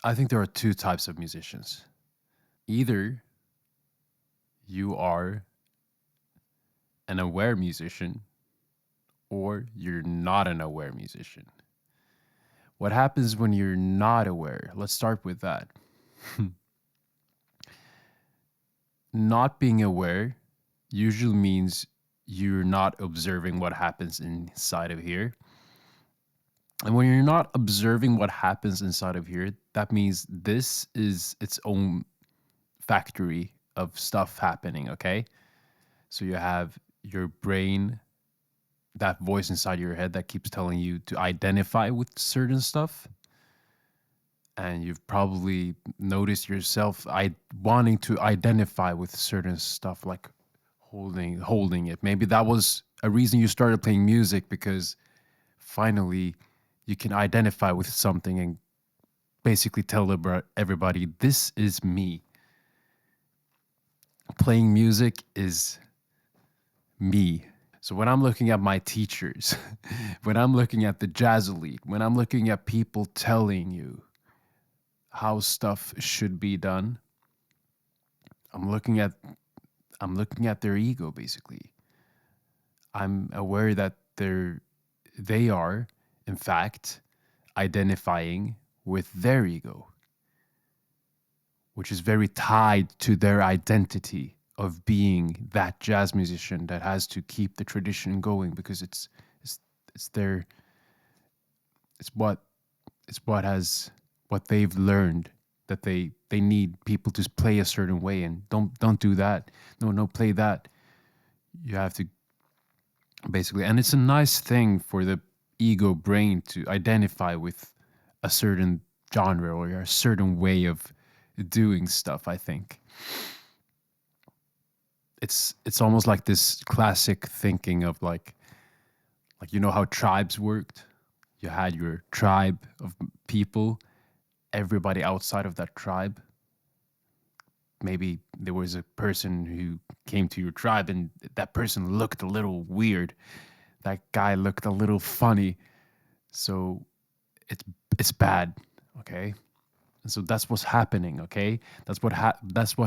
I think there are two types of musicians. Either you are an aware musician or you're not an aware musician. What happens when you're not aware? Let's start with that. Not being aware usually means you're not observing what happens inside of here. And when you're not observing what happens inside of here, that means this is its own factory of stuff happening, okay? So you have your brain, that voice inside your head that keeps telling you to identify with certain stuff. And you've probably noticed yourself wanting to identify with certain stuff, like holding it. Maybe that was a reason you started playing music, because finally you can identify with something and basically tell everybody, this is me. Playing music is me. So when I'm looking at my teachers, when I'm looking at the jazz elite, when I'm looking at people telling you how stuff should be done, I'm looking at their ego, basically. I'm aware that they are, in fact, identifying with their ego, which is very tied to their identity of being that jazz musician that has to keep the tradition going, because it's their what they've learned, that they need people to play a certain way, and don't do that. No, play that. You have to basically, and it's a nice thing for the ego brain to identify with a certain genre or a certain way of doing stuff. I think it's almost like this classic thinking of like you know how tribes worked. You had your tribe of people, everybody outside of that tribe. Maybe there was a person who came to your tribe and that person looked a little weird. That guy looked a little funny. So it's bad, okay? And so that's what's happening, okay? That's what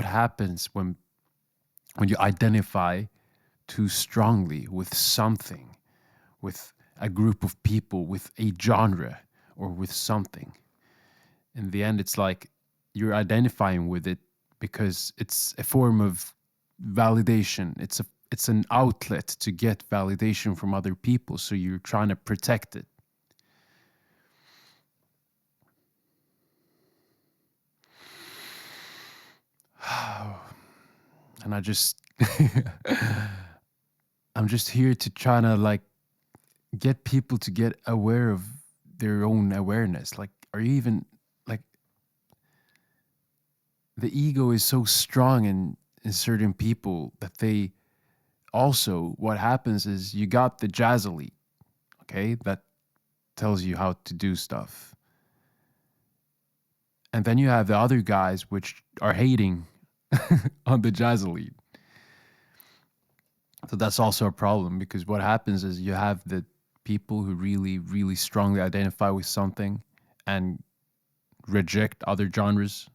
happens when you identify too strongly with something, with a group of people, with a genre, or with something. In the end, it's like you're identifying with it because it's a form of validation. It's an outlet to get validation from other people. So you're trying to protect it. And I'm just here to try to like get people to get aware of their own awareness. Like, are you even like, the ego is so strong in certain people that they also, what happens is you got the jazz elite, okay, that tells you how to do stuff. And then you have the other guys which are hating on the jazz elite. So that's also a problem, because what happens is you have the people who really, really strongly identify with something and reject other genres,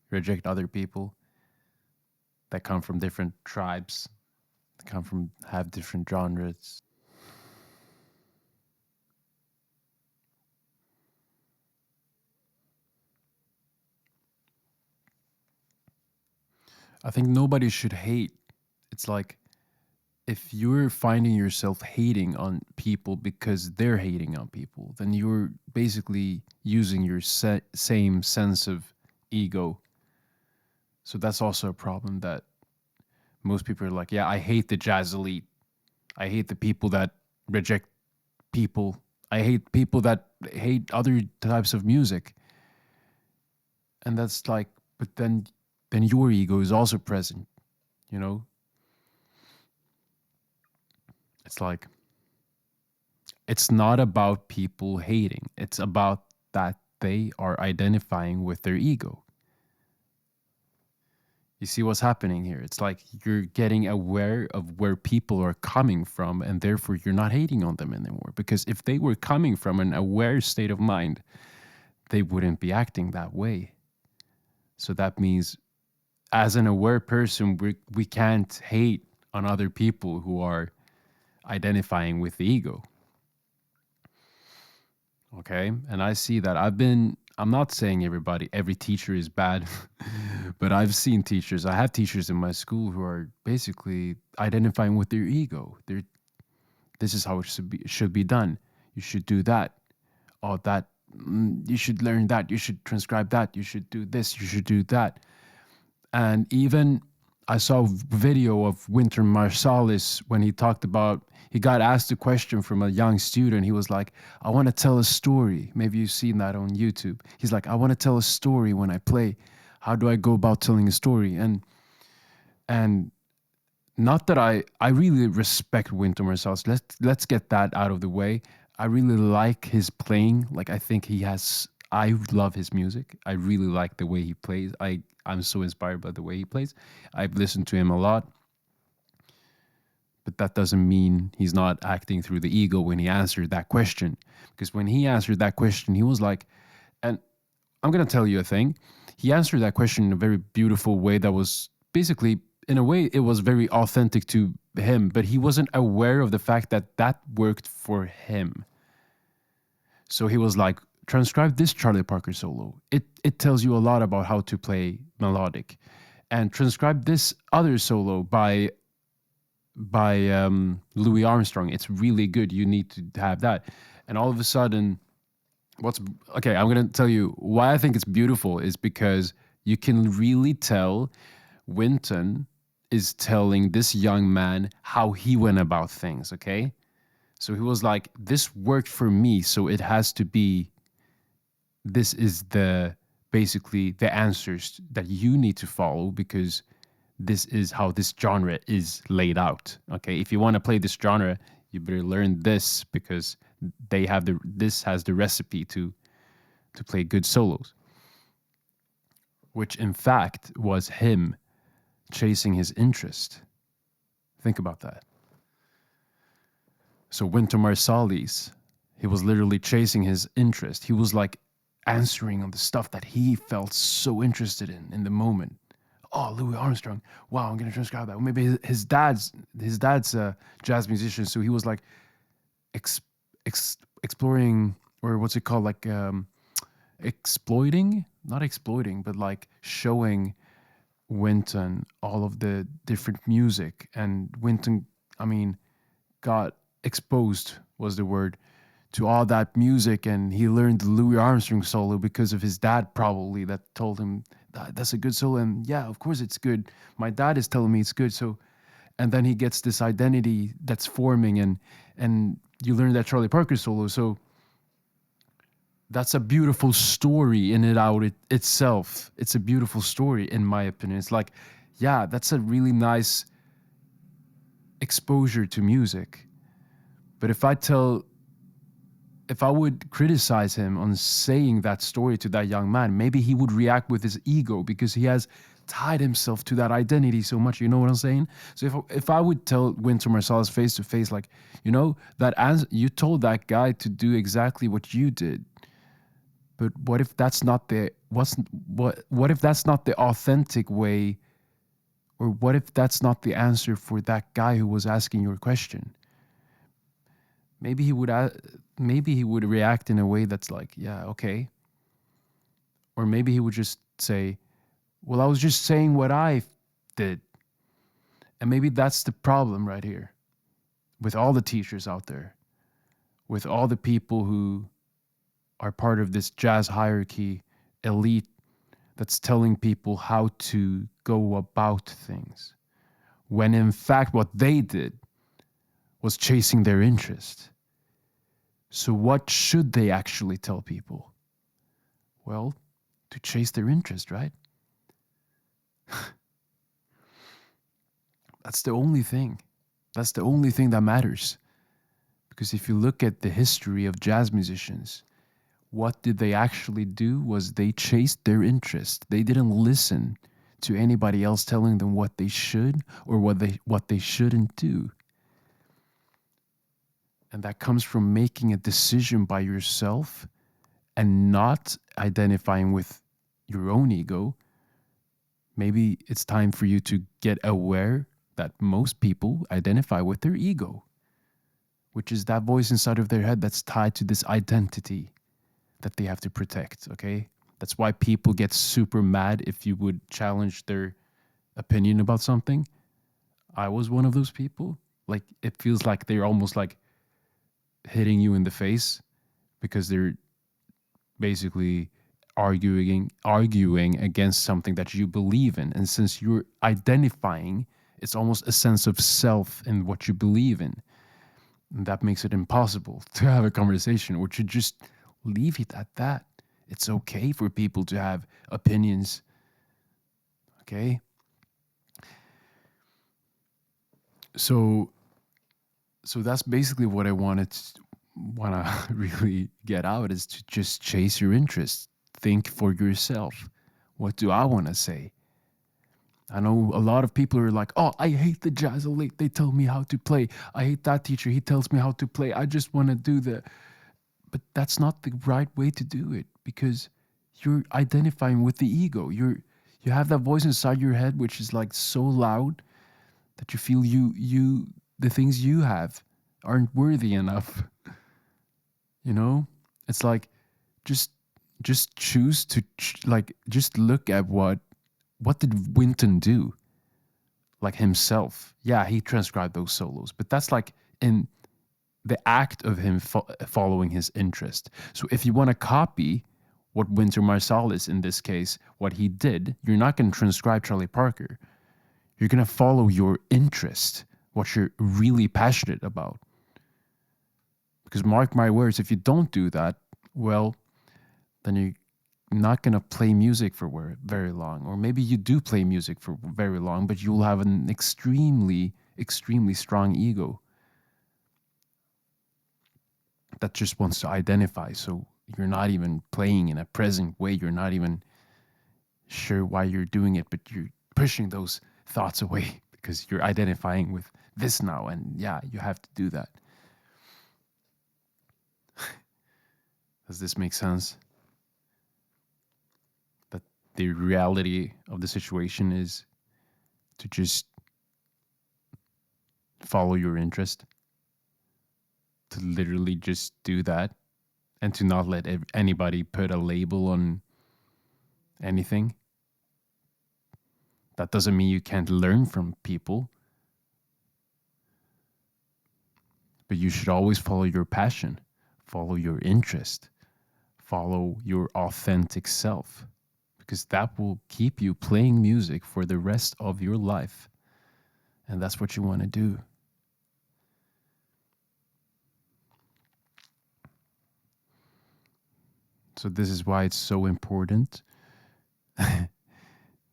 reject other people that come from different tribes, that have different genres. I think nobody should hate. It's like, if you're finding yourself hating on people because they're hating on people, then you're basically using your same sense of ego. So that's also a problem, that most people are like, yeah, I hate the jazz elite. I hate the people that reject people. I hate people that hate other types of music. And that's like, but then your ego is also present, you know? It's like, it's not about people hating. It's about that they are identifying with their ego. You see what's happening here? It's like you're getting aware of where people are coming from, and therefore you're not hating on them anymore. Because if they were coming from an aware state of mind, they wouldn't be acting that way. So that means, as an aware person, we can't hate on other people who are identifying with the ego. Okay. And I see that I'm not saying every teacher is bad, but I've seen teachers, I have teachers in my school who are basically identifying with their ego. This is how it should be done. You should do that. Oh, that, you should learn that. You should transcribe that. You should do this. You should do that. And even I saw a video of Wynton Marsalis when he got asked a question from a young student. He was like, I want to tell a story. Maybe you've seen that on YouTube. He's like, I want to tell a story when I play. How do I go about telling a story? And not that I really respect Wynton Marsalis. Let's get that out of the way. I really like his playing. Like, I love his music. I really like the way he plays. I'm so inspired by the way he plays. I've listened to him a lot. But that doesn't mean he's not acting through the ego when he answered that question. Because when he answered that question, he was like, and I'm going to tell you a thing. He answered that question in a very beautiful way that was basically, in a way, it was very authentic to him, but he wasn't aware of the fact that that worked for him. So he was like, transcribe this Charlie Parker solo. It tells you a lot about how to play melodic. And transcribe this other solo by Louis Armstrong. It's really good. You need to have that. And all of a sudden, I'm going to tell you why I think it's beautiful is because you can really tell Wynton is telling this young man how he went about things, okay? So he was like, this worked for me, so it has to be, this is basically the answers that you need to follow because this is how this genre is laid out, okay? If you want to play this genre, you better learn this because this has the recipe to play good solos. Which in fact was him chasing his interest. Think about that. So Wynton Marsalis, he was literally chasing his interest. He was like answering on the stuff that he felt so interested in the moment. Oh, Louis Armstrong. Wow, I'm going to transcribe that. Maybe his dad's a jazz musician, so he was like exploring, or what's it called, like exploiting, not exploiting, but like showing Wynton all of the different music. And Wynton, got exposed was the word to all that music, and he learned the Louis Armstrong solo because of his dad, probably, that told him that's a good solo. And yeah, of course it's good. My dad is telling me it's good. So, and then he gets this identity that's forming, and you learn that Charlie Parker solo. So that's a beautiful story in itself. It's a beautiful story, in my opinion. It's like, yeah, that's a really nice exposure to music. But if I would criticize him on saying that story to that young man, maybe he would react with his ego because he has tied himself to that identity so much. You know what I'm saying? So if I would tell Wynton Marsalis face to face, like, you told that guy to do exactly what you did, but what if that's not the authentic way, or what if that's not the answer for that guy who was asking your question? Maybe he would react in a way that's like, yeah, okay. Or maybe he would just say, well, I was just saying what I did. And maybe that's the problem right here with all the teachers out there, with all the people who are part of this jazz hierarchy elite that's telling people how to go about things, when in fact what they did was chasing their interest. So what should they actually tell people? Well, to chase their interest, right? That's the only thing. That's the only thing that matters. Because if you look at the history of jazz musicians, what did they actually do was they chased their interest. They didn't listen to anybody else telling them what they should or what they shouldn't do. And that comes from making a decision by yourself and not identifying with your own ego, maybe it's time for you to get aware that most people identify with their ego, which is that voice inside of their head that's tied to this identity that they have to protect, okay? That's why people get super mad if you would challenge their opinion about something. I was one of those people. Like, it feels like they're almost like hitting you in the face because they're basically arguing against something that you believe in. And since you're identifying, it's almost a sense of self in what you believe in. And that makes it impossible to have a conversation or to just leave it at that. It's okay for people to have opinions. Okay? So that's basically what I want to really get out, is to just chase your interests. Think for yourself. What do I want to say? I know a lot of people are like, oh, I hate the jazz elite. They tell me how to play. I hate that teacher. He tells me how to play. I just want to do the. But that's not the right way to do it, because you're identifying with the ego. You have that voice inside your head which is like so loud that you feel the things you have aren't worthy enough. You know? It's like just choose to like just look at what did Wynton do? Like himself. Yeah, he transcribed those solos, but that's like in the act of him following his interest. So if you want to copy what Wynton Marsalis, in this case, what he did, you're not going to transcribe Charlie Parker. You're going to follow your interest, what you're really passionate about. Because mark my words, if you don't do that, well, then you're not going to play music for very long. Or maybe you do play music for very long, but you'll have an extremely, extremely strong ego that just wants to identify. So you're not even playing in a present way. You're not even sure why you're doing it, but you're pushing those thoughts away because you're identifying with this now. And yeah, you have to do that. Does this make sense? That the reality of the situation is to just follow your interest, to literally just do that, and to not let anybody put a label on anything. That doesn't mean you can't learn from people, but you should always follow your passion, follow your interest, follow your authentic self, because that will keep you playing music for the rest of your life. And that's what you want to do. So this is why it's so important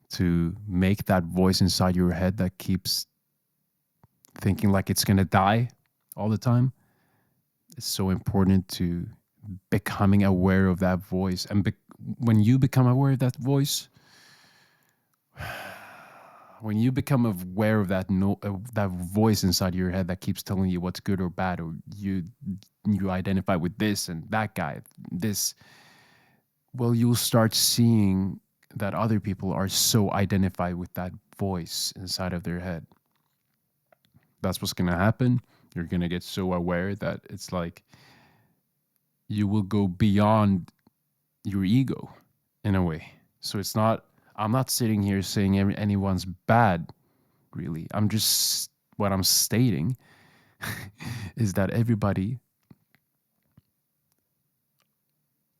to make that voice inside your head that keeps thinking like it's going to die all the time. It's so important to becoming aware of that voice. And when you become aware of that voice, when you become aware of that that voice inside your head that keeps telling you what's good or bad, or you identify with this and that guy, this, well, you'll start seeing that other people are so identified with that voice inside of their head. That's what's going to happen. You're going to get so aware that it's like you will go beyond your ego in a way. So it's not, I'm not sitting here saying anyone's bad, really. What I'm stating is that everybody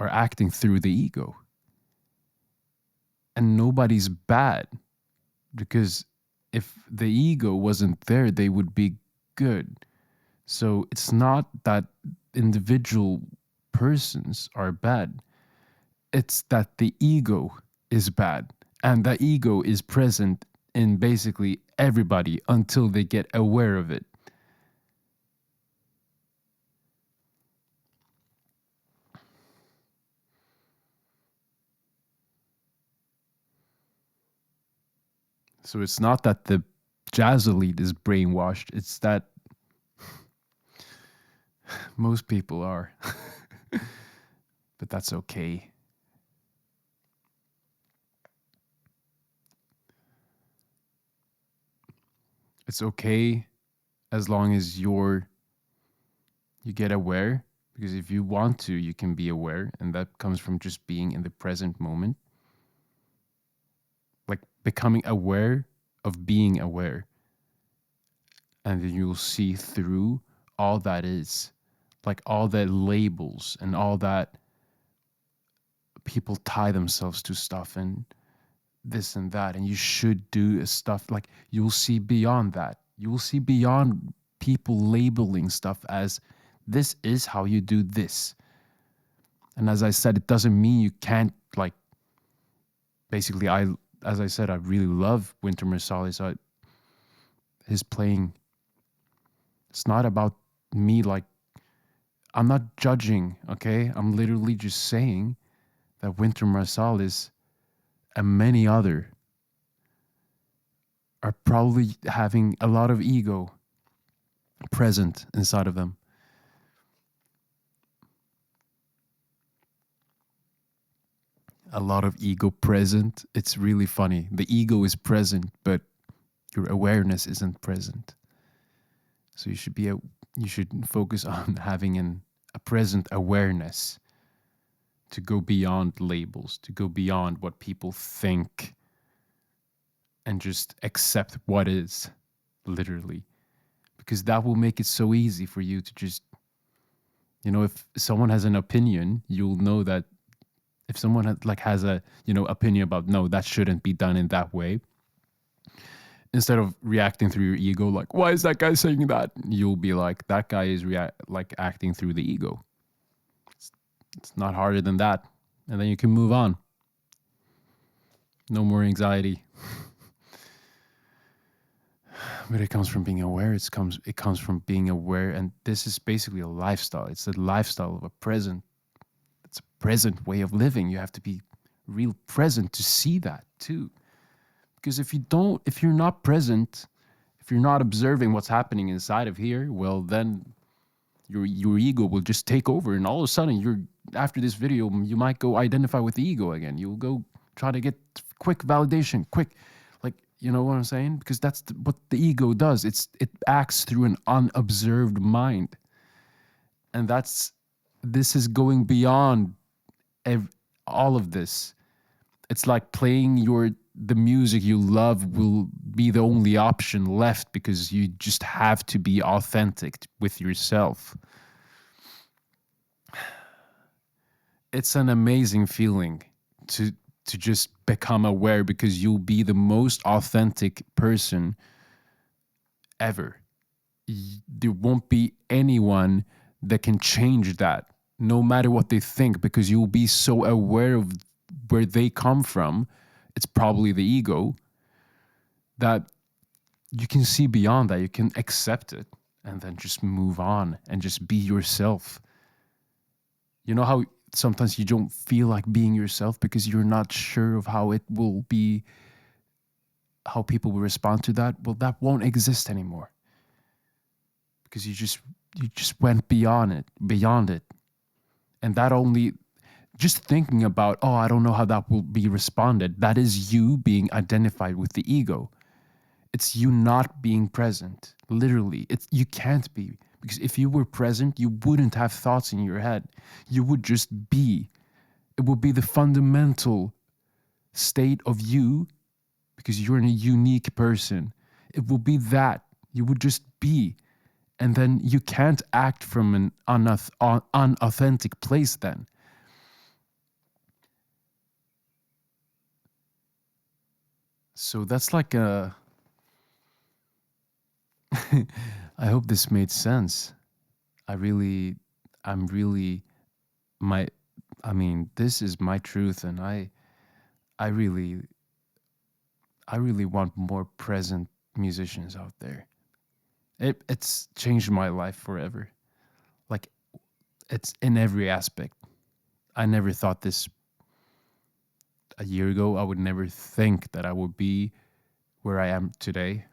are acting through the ego. And nobody's bad, because if the ego wasn't there, they would be good. So it's not that individual persons are bad. It's that the ego is bad. And the ego is present in basically everybody until they get aware of it. So it's not that the jazz elite is brainwashed. It's that most people are. but that's okay. It's okay as long as you get aware, because if you want to, you can be aware, and that comes from just being in the present moment. Like becoming aware of being aware, and then you'll see through all that is, like all the labels and all that people tie themselves to stuff and this and that, and you should do stuff. Like you'll see beyond that. You will see beyond people labeling stuff as this is how you do this. And as I said, it doesn't mean you can't, like, basically, as I said, I really love Wynton Marsalis. His playing, it's not about me, like, I'm not judging, okay? I'm literally just saying that Wynton Marsalis and many other are probably having a lot of ego present inside of them. A lot of ego present. It's really funny. The ego is present, but your awareness isn't present. So you should focus on having a present awareness to go beyond labels, to go beyond what people think, and just accept what is, literally. Because that will make it so easy for you to just, if someone has an opinion, you'll know that if someone has a, opinion about, no, that shouldn't be done in that way, instead of reacting through your ego, like, why is that guy saying that? You'll be like, that guy is acting through the ego. It's not harder than that. And then you can move on. No more anxiety. But it comes from being aware. It comes from being aware. And this is basically a lifestyle. It's a lifestyle of it's a present way of living. You have to be real present to see that too. Because if you're not present, if you're not observing what's happening inside of here, well, then your ego will just take over, and all of a sudden, after this video, you might go identify with the ego again. You'll go try to get quick validation, like, you know what I'm saying? Because that's what the ego does. It acts through an unobserved mind, and this is going beyond all of this. It's like playing the music you love will be the only option left, because you just have to be authentic with yourself. It's an amazing feeling to just become aware, because you'll be the most authentic person ever. There won't be anyone that can change that, no matter what they think, because you'll be so aware of where they come from. It's probably the ego, that you can see beyond that. You can accept it and then just move on and just be yourself. You know how sometimes you don't feel like being yourself because you're not sure of how it will be, how people will respond to that? Well, that won't exist anymore, because you just went beyond it. And that only, just thinking about, oh, I don't know how that will be responded, that is you being identified with the ego. It's you not being present. Literally, you can't be. Because if you were present, you wouldn't have thoughts in your head. You would just be. It would be the fundamental state of you, because you're a unique person. It will be that. You would just be. And then you can't act from an unauthentic place then. So that's like a... I hope this made sense. This is my truth, and I really want more present musicians out there. It's changed my life forever. Like, it's in every aspect. I never thought this a year ago. I would never think that I would be where I am today.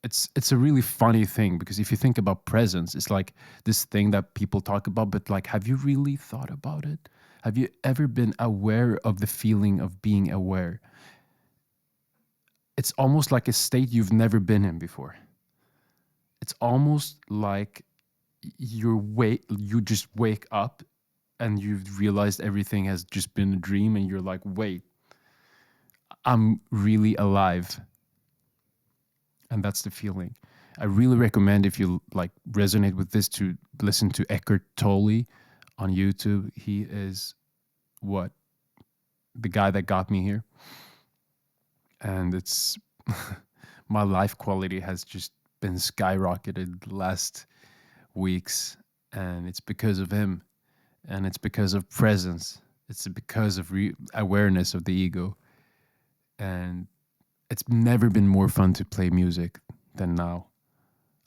it's a really funny thing, because if you think about presence, it's like this thing that people talk about, but like, have you really thought about it? Have you ever been aware of the feeling of being aware? It's almost like a state you've never been in before. It's almost like you just wake up and you've realized everything has just been a dream, and you're like, wait, I'm really alive. And that's the feeling. I really recommend, if you like resonate with this, to listen to Eckhart Tolle on YouTube. He is what the guy that got me here, and it's my life quality has just been skyrocketed the last weeks, and it's because of him, and it's because of presence. It's because of awareness of the ego, and it's never been more fun to play music than now.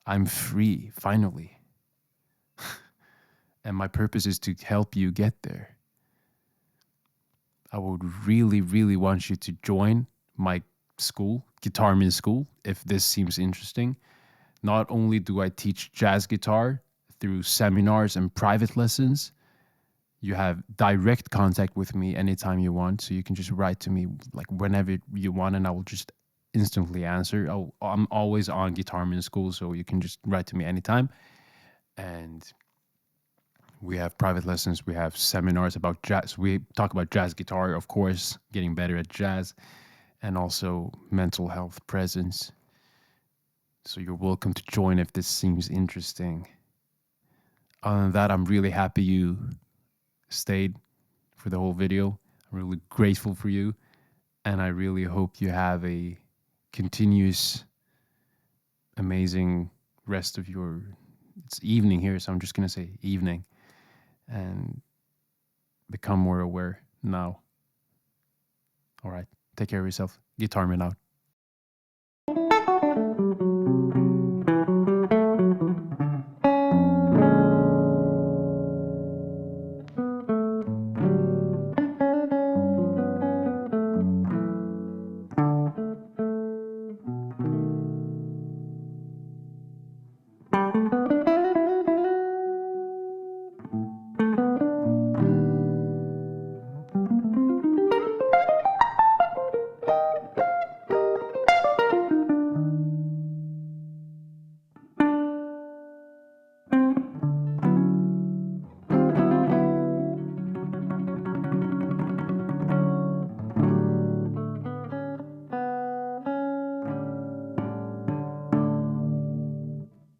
I'm free, finally. And my purpose is to help you get there. I would really, really want you to join my school, GuitArmin School, if this seems interesting. Not only do I teach jazz guitar through seminars and private lessons, you have direct contact with me anytime you want. So you can just write to me like whenever you want, and I will just instantly answer. I'm always on GuitArmin School, so you can just write to me anytime. And we have private lessons. We have seminars about jazz. We talk about jazz guitar, of course, getting better at jazz, and also mental health, presence. So you're welcome to join if this seems interesting. Other than that, I'm really happy you stayed for the whole video. I'm really grateful for you, and I really hope you have a continuous, amazing rest of your. It's evening here, so I'm just gonna say evening, and become more aware now. All right, take care of yourself. GuitArmin out.